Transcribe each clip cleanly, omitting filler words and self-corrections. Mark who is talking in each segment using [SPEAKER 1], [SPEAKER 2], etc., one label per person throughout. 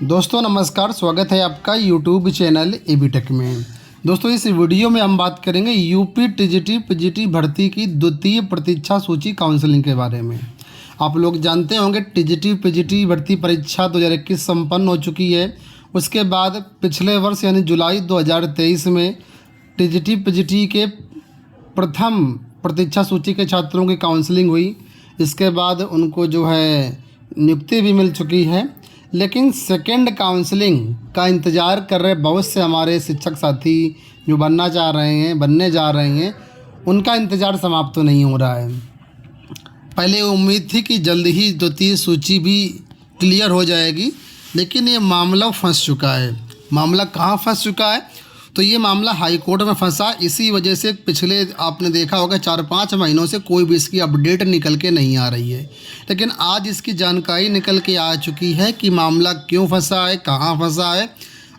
[SPEAKER 1] दोस्तों नमस्कार, स्वागत है आपका यूट्यूब चैनल एबी टेक में। दोस्तों इस वीडियो में हम बात करेंगे यूपी टीजीटी पीजीटी भर्ती की द्वितीय प्रतीक्षा सूची काउंसलिंग के बारे में। आप लोग जानते होंगे टीजीटी पीजीटी भर्ती परीक्षा 2021 संपन्न हो चुकी है। उसके बाद पिछले वर्ष यानी जुलाई 2023 में टीजीटी पीजीटी के प्रथम प्रतीक्षा सूची के छात्रों की काउंसलिंग हुई। इसके बाद उनको जो है नियुक्ति भी मिल चुकी है, लेकिन सेकेंड काउंसलिंग का इंतज़ार कर रहे बहुत से हमारे शिक्षक साथी जो बनने जा रहे हैं, उनका इंतज़ार समाप्त तो नहीं हो रहा है। पहले उम्मीद थी कि जल्द ही द्वितीय सूची भी क्लियर हो जाएगी, लेकिन ये मामला फंस चुका है। मामला कहाँ फंस चुका है? तो ये मामला हाई कोर्ट में फंसा। इसी वजह से पिछले आपने देखा होगा 4-5 महीनों से कोई भी इसकी अपडेट निकल के नहीं आ रही है, लेकिन आज इसकी जानकारी निकल के आ चुकी है कि मामला क्यों फंसा है, कहाँ फंसा है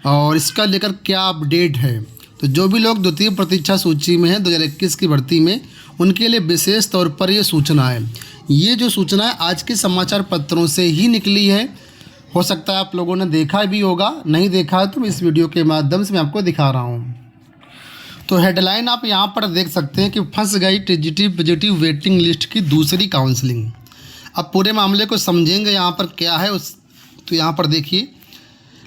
[SPEAKER 1] और इसका लेकर क्या अपडेट है। तो जो भी लोग द्वितीय प्रतीक्षा सूची में हैं 2021 की भर्ती में, उनके लिए विशेष तौर पर ये सूचना है। ये जो सूचना है आज के समाचार पत्रों से ही निकली है। हो सकता है आप लोगों ने देखा भी होगा, नहीं देखा है तो मैं इस वीडियो के माध्यम से मैं आपको दिखा रहा हूँ। तो हेडलाइन आप यहाँ पर देख सकते हैं कि फंस गई टीजीटी पीजीटी वेटिंग लिस्ट की दूसरी काउंसलिंग। अब पूरे मामले को समझेंगे यहाँ पर क्या है तो यहाँ पर देखिए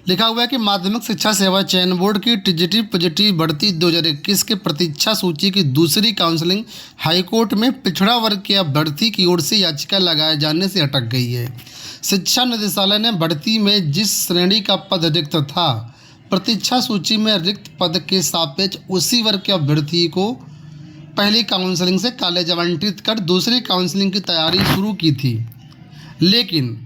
[SPEAKER 1] लिखा हुआ है कि माध्यमिक शिक्षा सेवा चयन बोर्ड की टीजीटी पीजीटी भर्ती 2021 के प्रतीक्षा सूची की दूसरी काउंसलिंग हाईकोर्ट में पिछड़ा वर्ग के अभ्यर्थी की ओर से याचिका लगाए जाने से अटक गई है। शिक्षा निदेशालय ने भर्ती में जिस श्रेणी का पद रिक्त था, प्रतीक्षा सूची में रिक्त पद के सापेक्ष उसी वर्ग के अभ्यर्थी को पहली काउंसलिंग से कॉलेज आवंटित कर दूसरी काउंसलिंग की तैयारी शुरू की थी, लेकिन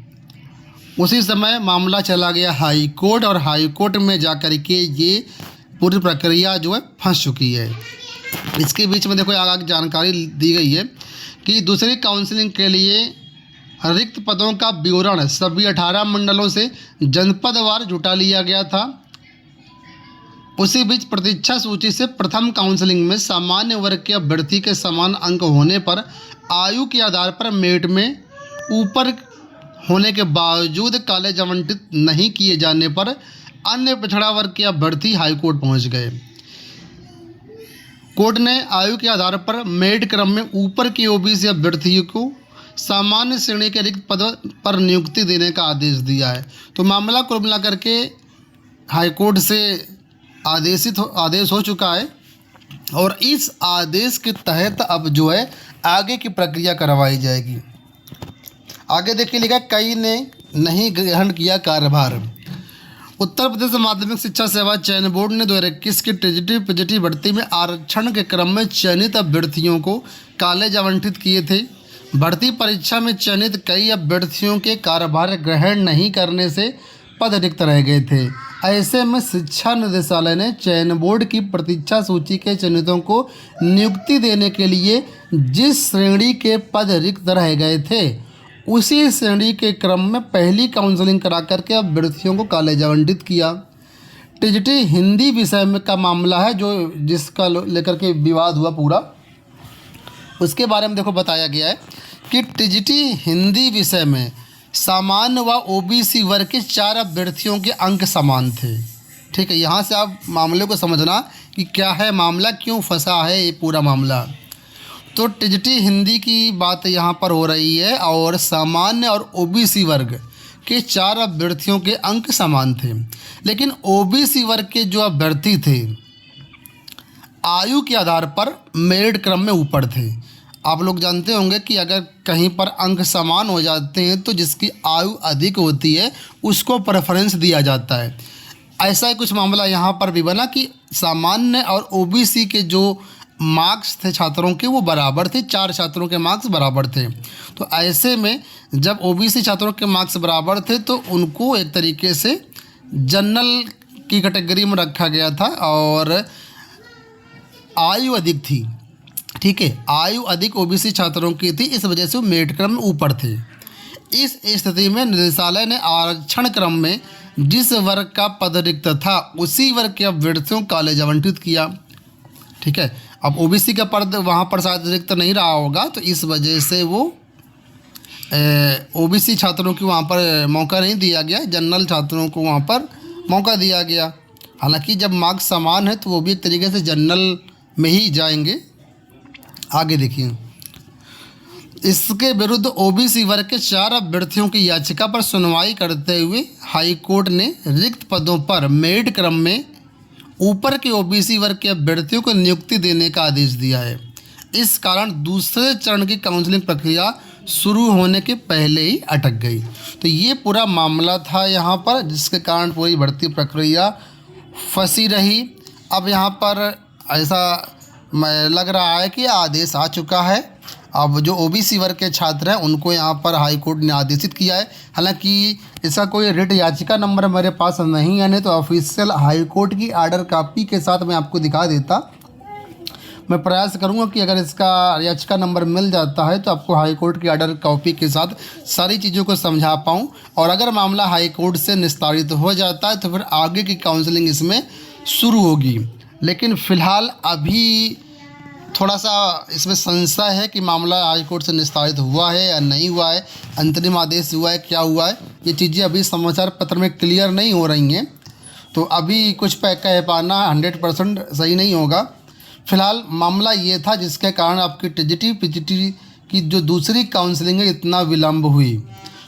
[SPEAKER 1] उसी समय मामला चला गया हाई कोर्ट और हाई कोर्ट में जाकर के ये पूरी प्रक्रिया जो है फंस चुकी है। इसके बीच में देखो आगे जानकारी दी गई है कि दूसरी काउंसलिंग के लिए रिक्त पदों का विवरण सभी 18 मंडलों से जनपदवार जुटा लिया गया था। उसी बीच प्रतीक्षा सूची से प्रथम काउंसलिंग में सामान्य वर्ग के अभ्यर्थी के समान अंक होने पर आयु के आधार पर मेरिट में ऊपर होने के बावजूद कॉलेज आवंटित नहीं किए जाने पर अन्य पिछड़ा वर्ग के अभ्यर्थी हाईकोर्ट पहुंच गए। कोर्ट ने आयु के आधार पर मेरिट क्रम में ऊपर के ओबीसी अभ्यर्थियों को सामान्य श्रेणी के रिक्त पद पर नियुक्ति देने का आदेश दिया है। तो मामला कुल मिला करके हाईकोर्ट से आदेश हो चुका है और इस आदेश के तहत अब जो है आगे की प्रक्रिया करवाई जाएगी। आगे देखिए लिखा, कई ने नहीं ग्रहण किया कार्यभार। उत्तर प्रदेश माध्यमिक शिक्षा सेवा चयन बोर्ड ने 2021 की टीजीटी पीजीटी भर्ती में आरक्षण के क्रम में चयनित अभ्यर्थियों को कॉलेज आवंटित किए थे। भर्ती परीक्षा में चयनित कई अभ्यर्थियों के कार्यभार ग्रहण नहीं करने से पद रिक्त रह गए थे। ऐसे में शिक्षा निदेशालय ने चयन बोर्ड की प्रतीक्षा सूची के चयनितों को नियुक्ति देने के लिए जिस श्रेणी के पद रिक्त रह गए थे, उसी श्रेणी के क्रम में पहली काउंसलिंग करा करके अभ्यर्थियों को कॉलेज आवंटित किया। टीजीटी हिंदी विषय में का मामला है जो जिसका लेकर के विवाद हुआ पूरा, उसके बारे में देखो बताया गया है कि टीजीटी हिंदी विषय में सामान्य व ओबीसी वर्ग के 4 अभ्यर्थियों के अंक समान थे। ठीक है, यहाँ से आप मामले को समझना कि क्या है मामला, क्यों फंसा है ये पूरा मामला। तो टीजीटी हिंदी की बात यहाँ पर हो रही है और सामान्य और ओबीसी वर्ग के 4 अभ्यर्थियों के अंक समान थे, लेकिन ओबीसी वर्ग के जो अभ्यर्थी थे आयु के आधार पर मेरिट क्रम में ऊपर थे। आप लोग जानते होंगे कि अगर कहीं पर अंक समान हो जाते हैं तो जिसकी आयु अधिक होती है उसको प्रेफरेंस दिया जाता है। ऐसा ही कुछ मामला यहाँ पर भी बना कि सामान्य और ओबीसी के जो मार्क्स थे छात्रों के वो बराबर थे, 4 छात्रों के मार्क्स बराबर थे। तो ऐसे में जब ओबीसी छात्रों के मार्क्स बराबर थे तो उनको एक तरीके से जनरल की कैटेगरी में रखा गया था और आयु अधिक थी। ठीक है, आयु अधिक ओबीसी छात्रों की थी, इस वजह से वो मेरिट क्रम में ऊपर थे। इस स्थिति में निदेशालय ने आरक्षण क्रम में जिस वर्ग का पद रिक्त था उसी वर्ग के अभ्यर्थियों को कॉलेज आवंटित किया। ठीक है, अब ओबीसी का पद वहाँ पर शायद रिक्त नहीं रहा होगा, तो इस वजह से वो ओबीसी छात्रों को वहाँ पर मौका नहीं दिया गया, जनरल छात्रों को वहाँ पर मौका दिया गया। हालांकि जब मार्क्स समान है तो वो भी एक तरीके से जनरल में ही जाएंगे। आगे देखिए, इसके विरुद्ध ओबीसी वर्ग के 4 अभ्यर्थियों की याचिका पर सुनवाई करते हुए हाई कोर्ट ने रिक्त पदों पर मेरिट क्रम में ऊपर के ओबीसी वर्ग के अभ्यर्थियों को नियुक्ति देने का आदेश दिया है। इस कारण दूसरे चरण की काउंसलिंग प्रक्रिया शुरू होने के पहले ही अटक गई। तो ये पूरा मामला था यहाँ पर, जिसके कारण पूरी भर्ती प्रक्रिया फंसी रही। अब यहाँ पर ऐसा लग रहा है कि आदेश आ चुका है। अब जो ओबीसी वर्ग के छात्र हैं उनको यहाँ पर हाई कोर्ट ने आदेशित किया है। हालांकि इसका कोई रिट याचिका नंबर मेरे पास नहीं है, नहीं तो ऑफिशियल हाई कोर्ट की आर्डर कॉपी के साथ मैं आपको दिखा देता। मैं प्रयास करूंगा कि अगर इसका याचिका नंबर मिल जाता है तो आपको हाई कोर्ट की आर्डर कॉपी के साथ सारी चीज़ों को समझा पाऊँ। और अगर मामला हाई कोर्ट से निस्तारित हो जाता है तो फिर आगे की काउंसलिंग इसमें शुरू होगी। लेकिन फ़िलहाल अभी थोड़ा सा इसमें संशय है कि मामला हाई कोर्ट से निस्तारित हुआ है या नहीं हुआ है, अंतरिम आदेश हुआ है, क्या हुआ है, ये चीज़ें अभी समाचार पत्र में क्लियर नहीं हो रही हैं। तो अभी कुछ पे कह पाना 100% सही नहीं होगा। फ़िलहाल मामला ये था जिसके कारण आपकी टीजीटी पीजीटी की जो दूसरी काउंसलिंग है इतना विलम्ब हुई।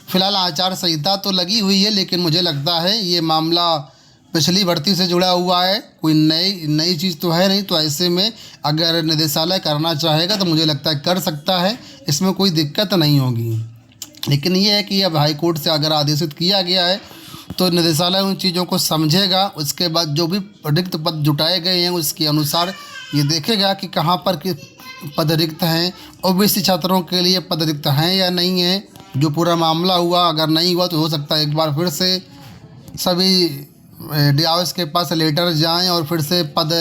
[SPEAKER 1] फ़िलहाल आचार संहिता तो लगी हुई है, लेकिन मुझे लगता है ये मामला पिछली भर्ती से जुड़ा हुआ है, कोई नई चीज़ तो है नहीं। तो ऐसे में अगर निदेशालय करना चाहेगा तो मुझे लगता है कर सकता है, इसमें कोई दिक्कत नहीं होगी। लेकिन ये है कि अब हाई कोर्ट से अगर आदेशित किया गया है तो निदेशालय उन चीज़ों को समझेगा। उसके बाद जो भी रिक्त पद जुटाए गए हैं उसके अनुसार ये देखेगा कि कहाँ पर कि पद रिक्त हैं, ओबीसी छात्रों के लिए पद रिक्त हैं या नहीं है। जो पूरा मामला हुआ, अगर नहीं हुआ तो हो सकता है एक बार फिर से सभी DOS के पास लेटर जाएं और फिर से पद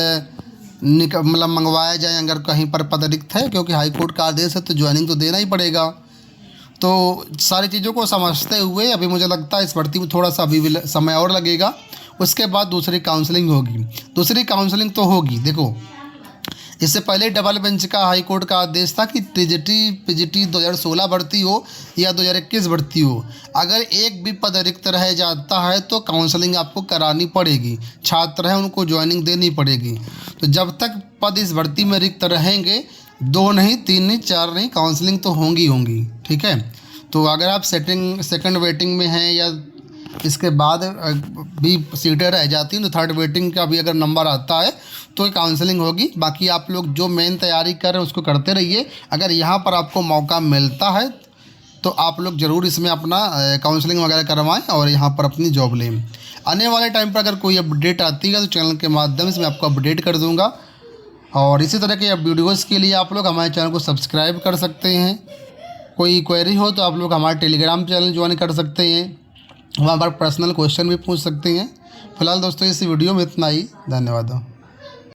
[SPEAKER 1] मतलब मंगवाया जाए अगर कहीं पर पद रिक्त है, क्योंकि हाई कोर्ट का आदेश है तो ज्वाइनिंग तो देना ही पड़ेगा। तो सारी चीज़ों को समझते हुए अभी मुझे लगता है इस भर्ती में थोड़ा सा अभी समय और लगेगा। उसके बाद दूसरी काउंसलिंग होगी। दूसरी काउंसलिंग तो होगी, देखो इससे पहले डबल बेंच का हाई कोर्ट का आदेश था कि टीजीटी पीजीटी 2016 भर्ती हो या 2021 भर्ती हो, अगर एक भी पद रिक्त रह जाता है तो काउंसलिंग आपको करानी पड़ेगी। छात्र हैं उनको ज्वाइनिंग देनी पड़ेगी। तो जब तक पद इस भर्ती में रिक्त रहेंगे, 2 नहीं 3 नहीं 4 नहीं, काउंसलिंग तो होंगी। ठीक है, तो अगर आप सेकंड वेटिंग में हैं या इसके बाद भी सीटें रह जाती हैं तो थर्ड वेटिंग का भी अगर नंबर आता है तो काउंसलिंग होगी। बाकी आप लोग जो मेन तैयारी कर रहे हैं उसको करते रहिए। अगर यहाँ पर आपको मौका मिलता है तो आप लोग ज़रूर इसमें अपना काउंसलिंग वगैरह करवाएं और यहाँ पर अपनी जॉब लें। आने वाले टाइम पर अगर कोई अपडेट आती है तो चैनल के माध्यम से मैं आपको अपडेट कर दूँगा। और इसी तरह के वीडियोज़ के लिए आप लोग हमारे चैनल को सब्सक्राइब कर सकते हैं। कोई क्वेरी हो तो आप लोग हमारा टेलीग्राम चैनल ज्वाइन कर सकते हैं, वहाँ पर पर्सनल क्वेश्चन भी पूछ सकते हैं। फिलहाल दोस्तों इस वीडियो में इतना ही, धन्यवाद।